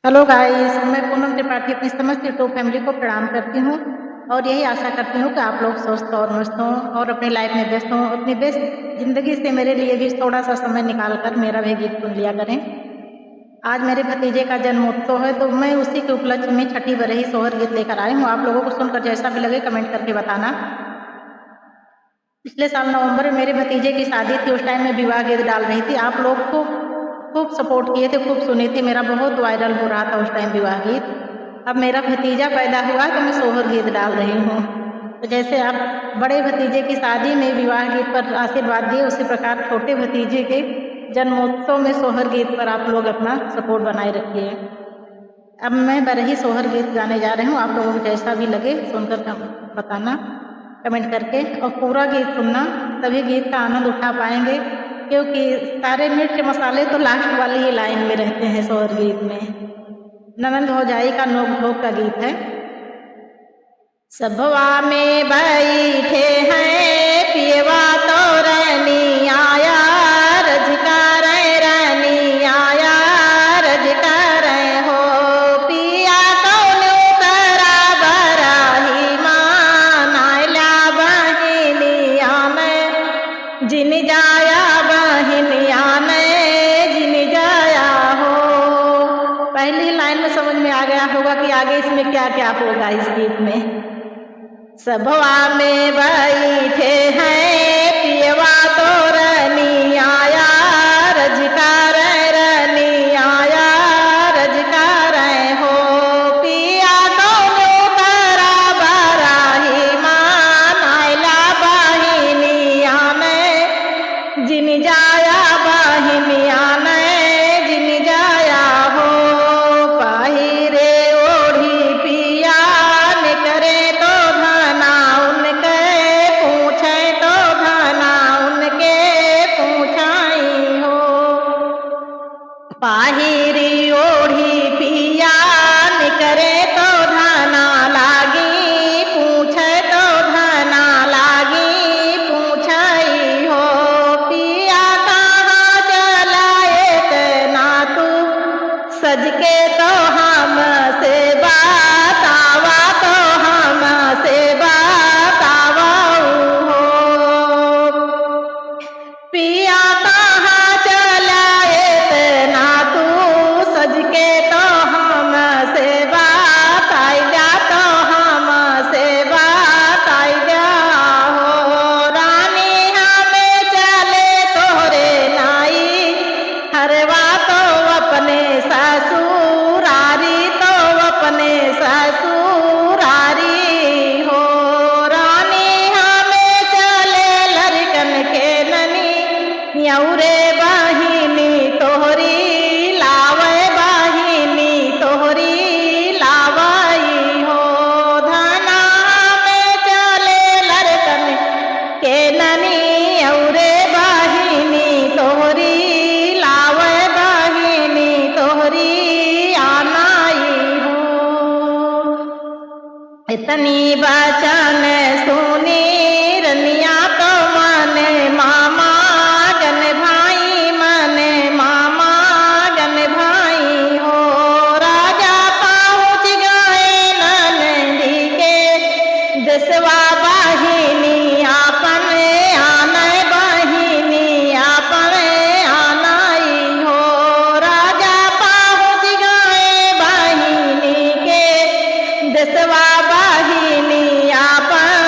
Hello guys, मैं पूनम त्रिपाठी अपनी समस्त यूट्यूब फैमिली को प्रणाम करती हूँ और यही आशा करती हूँ कि आप लोग स्वस्थ और मस्त हों और अपनी लाइफ में व्यस्त हों। अपनी व्यस्त जिंदगी से मेरे लिए भी थोड़ा सा समय निकाल कर मेरा भी गीत सुन लिया करें। आज मेरे भतीजे का जन्मोत्सव है तो मैं उसी के उपलक्ष्य में छठी बरही सोहर गीत लेकर आई हूँ। आप लोगों को सुनकर जैसा भी लगे कमेंट करके बताना। पिछले साल नवंबर में मेरे भतीजे की शादी थी, उस टाइम में विवाह गीत डाल रही थी। आप लोग को खूब सपोर्ट किए थे, खूब सुने थे, मेरा बहुत वायरल हो रहा था उस टाइम विवाह गीत। अब मेरा भतीजा पैदा हुआ तो मैं सोहर गीत डाल रही हूँ। तो जैसे आप बड़े भतीजे की शादी में विवाह गीत पर आशीर्वाद दिए, उसी प्रकार छोटे भतीजे के जन्मोत्सव में सोहर गीत पर आप लोग अपना सपोर्ट बनाए रखिए। अब मैं बरही सोहर गीत गाने जा रही हूँ। आप लोगों को जैसा भी लगे सुनकर बताना कमेंट करके, और पूरा गीत सुनना, तभी गीत का आनंद उठा पाएंगे, क्योंकि सारे मिर्च मसाले तो लास्ट वाली ही लाइन में रहते हैं सोहर गीत में। ननंद भौजाई का नोक झोंक का गीत है। सभवा में बैठे हैं पियवा तो रैनी आया, रजकार रैनी आया, रजकार हो पिया कौनो करा बराही मान आयला बहिनिया में जिन जाया, बहिनिया में जिन जाया हो। पहली लाइन में समझ में आ गया होगा कि आगे इसमें क्या क्या होगा इस गीत में। सभवा में बैठे हैं पियवा तो रनी आया, रजकार रनी आया, रजकार हो पिया कौनो करा बराही मान आयला बहिनिया में जिन जाया, बहिनिया में जिन जाया हो। पाहिरे ओढ़ी पिया ने करे तो धना उनके पूछे, तो धना उनके पूछाई हो। पाहिरी ओढ़ी पिया ने करे तो धना लागी पूछे, तो धना लागी पूछाई हो। पिया कहाँ चलाए तना तू सज के, तो हम से बतावा, तो हम से बतावा हो। पिया कहाँ चलाए तना तू सज के, तो हम से बताई जा, तो हम से बताई जा हो। रानी हमें चले तोरे नाई हरवा, तो अपने ससुरारी, तो अपने ससुरारी हो। रानी हमें चले लड़कन के ननी यौरे बहिनी तोहरी लावे, बहिनी तोहरी लावई हो। धना हमें चले लड़कन के ननी यौरे बहिनी तोहरी लावे, बहिनी तोहरी आनाई हो। इतनी बचन सुनी रनिया तो माने मामा गन भाई, माने मामा गन भाई हो। राजा पहुँच गए नंदी के देशवा, बहिनी आपन आनय, बहिनी आपन आनाई हो। राजा पहुँच गए बहिनी के देशवा, बहिनी आपन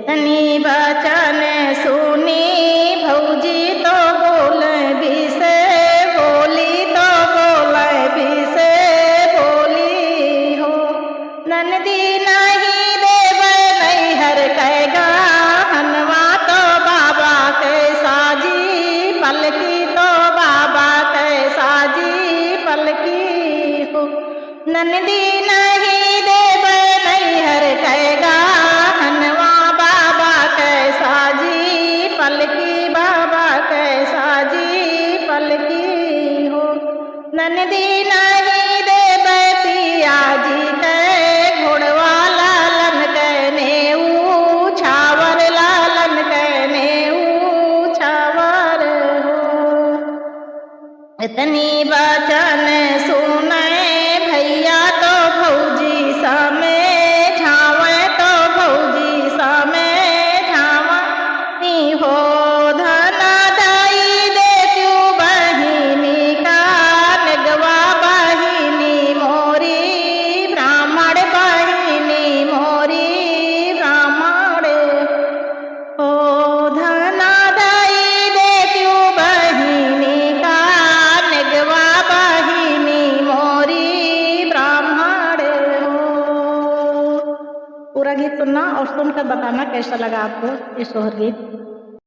इतनी वचन सुनी भौजी तो बोले भी से बोली तो बोले भी से बोली हो। ननदी नहीं देवे नैहर कैगा हनवा तो बाबा के साजी पलकी तो बाबा के साजी पलकी हो। ननदी नहीं देवे नैहर कैगा हनवा बाबा के साजी पलकी बाबा के साजी पलकी हो। ननदी नहीं देवे पिया जी के घोड़वा लालन के नेऊ छावर लालन के नेऊ छावर हो। इतनी वचन सुने भैया तो भौजी समे झावे तो भौजी समे झावनी हो। धन दाई दे क्यों बहिनी का निगवा बहिनी मोरी ब्राह्मण बहिनी मोरी ब्राह्मण हो। धन दाई दे क्यों बहिनी का निगवा बहिनी मोरी ब्राह्मण हो। पूरा गीत सुनना और सुनकर बताना कैसा लगा आपको ये सोहर गीत।